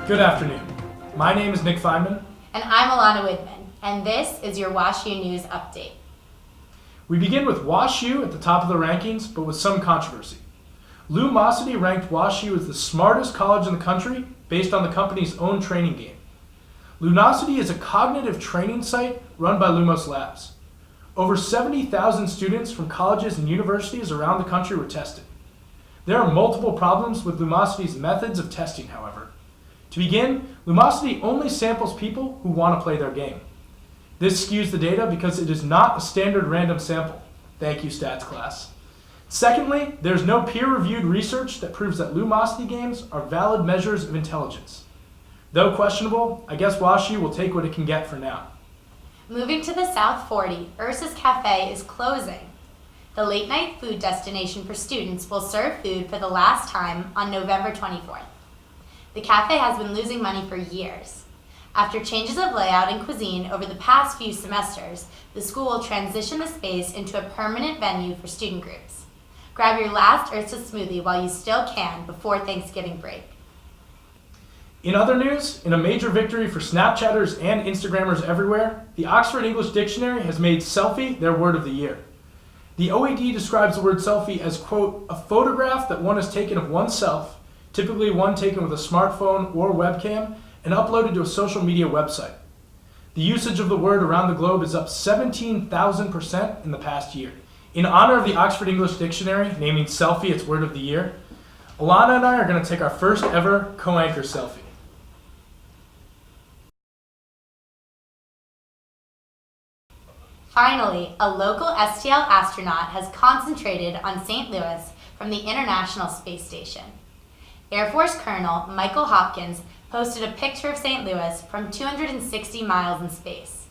Good afternoon. My name is Nick Fineman. And I'm Elana Widmann, and this is your WashU News Update. We begin with WashU at the top of the rankings, but with some controversy. Lumosity ranked WashU as the smartest college in the country based on the company's own training game. Lumosity is a cognitive training site run by Lumos Labs. Over 70,000 students from colleges and universities around the country were tested. There are multiple problems with Lumosity's methods of testing, however. To begin, Lumosity only samples people who want to play their game. This skews the data because it is not a standard random sample. Thank you, stats class. Secondly, there's no peer-reviewed research that proves that Lumosity games are valid measures of intelligence. Though questionable, I guess WashU will take what it can get for now. Moving to the South 40, Ursa's Cafe is closing. The late-night food destination for students will serve food for the last time on November 24th. The cafe has been losing money for years. After changes of layout and cuisine over the past few semesters, the school will transition the space into a permanent venue for student groups. Grab your last Ursa smoothie while you still can before Thanksgiving break. In other news, in a major victory for Snapchatters and Instagrammers everywhere, the Oxford English Dictionary has made selfie their word of the year. The OED describes the word selfie as, quote, a photograph that one has taken of oneself, typically one taken with a smartphone or webcam, and uploaded to a social media website. The usage of the word around the globe is up 17,000% in the past year. In honor of the Oxford English Dictionary naming selfie its word of the year, Elana and I are going to take our first ever co-anchor selfie. Finally, a local STL astronaut has concentrated on St. Louis from the International Space Station. Air Force Colonel Michael Hopkins posted a picture of St. Louis from 260 miles in space.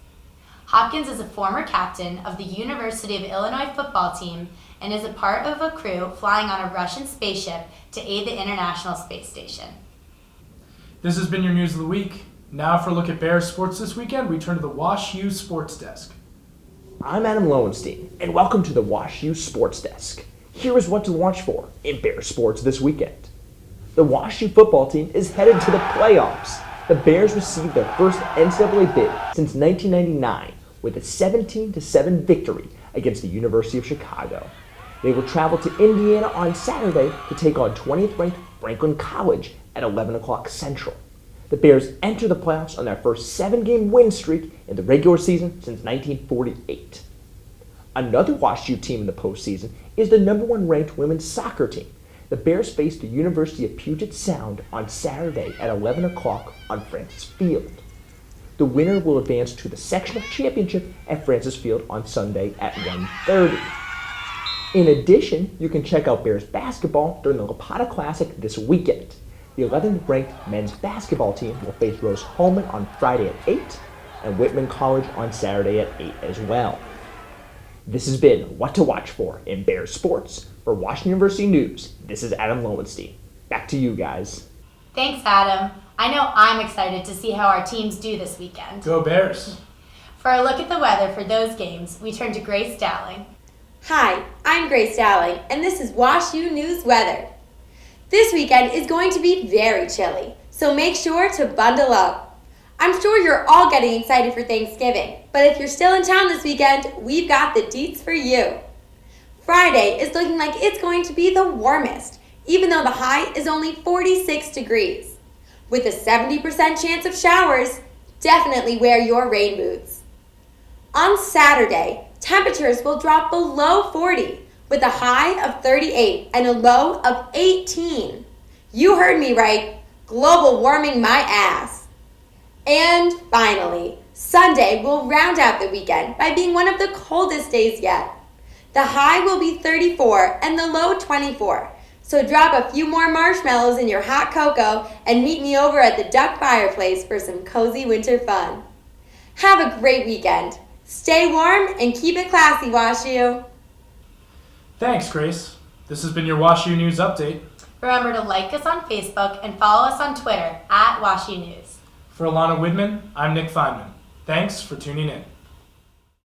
Hopkins is a former captain of the University of Illinois football team and is a part of a crew flying on a Russian spaceship to aid the International Space Station. This has been your News of the Week. Now for a look at Bears sports this weekend, we turn to the WashU Sports Desk. I'm Adam Lowenstein, and welcome to the WashU Sports Desk. Here is what to watch for in Bears sports this weekend. The WashU football team is headed to the playoffs. The Bears received their first NCAA bid since 1999 with a 17-7 victory against the University of Chicago. They will travel to Indiana on Saturday to take on 20th-ranked Franklin College at 11 o'clock Central. The Bears enter the playoffs on their first 7-game win streak in the regular season since 1948. Another WashU team in the postseason is the number 1 ranked women's soccer team. The Bears face the University of Puget Sound on Saturday at 11 o'clock on Francis Field. The winner will advance to the sectional championship at Francis Field on Sunday at 1:30. In addition, you can check out Bears basketball during the Lapata Classic this weekend. The 11th ranked men's basketball team will face Rose Holman on Friday at 8 and Widmann College on Saturday at 8 as well. This has been What to Watch For in Bears Sports. For Washington University News, this is Adam Lowenstein. Back to you guys. Thanks, Adam. I know I'm excited to see how our teams do this weekend. Go Bears! For a look at the weather for those games, we turn to Grace Dowling. Hi, I'm Grace Dowling, and this is WashU News Weather. This weekend is going to be very chilly, so make sure to bundle up. I'm sure you're all getting excited for Thanksgiving, but if you're still in town this weekend, we've got the deets for you. Friday is looking like it's going to be the warmest, even though the high is only 46 degrees. With a 70% chance of showers, definitely wear your rain boots. On Saturday, temperatures will drop below 40, with a high of 38 and a low of 18. You heard me right, global warming my ass. And finally, Sunday will round out the weekend by being one of the coldest days yet. The high will be 34 and the low 24, so drop a few more marshmallows in your hot cocoa and meet me over at the duck fireplace for some cozy winter fun. Have a great weekend. Stay warm and keep it classy, WashU. Thanks, Grace. This has been your WashU News Update. Remember to like us on Facebook and follow us on Twitter @WashU News. For Elana Widmann, I'm Nick Fineman. Thanks for tuning in.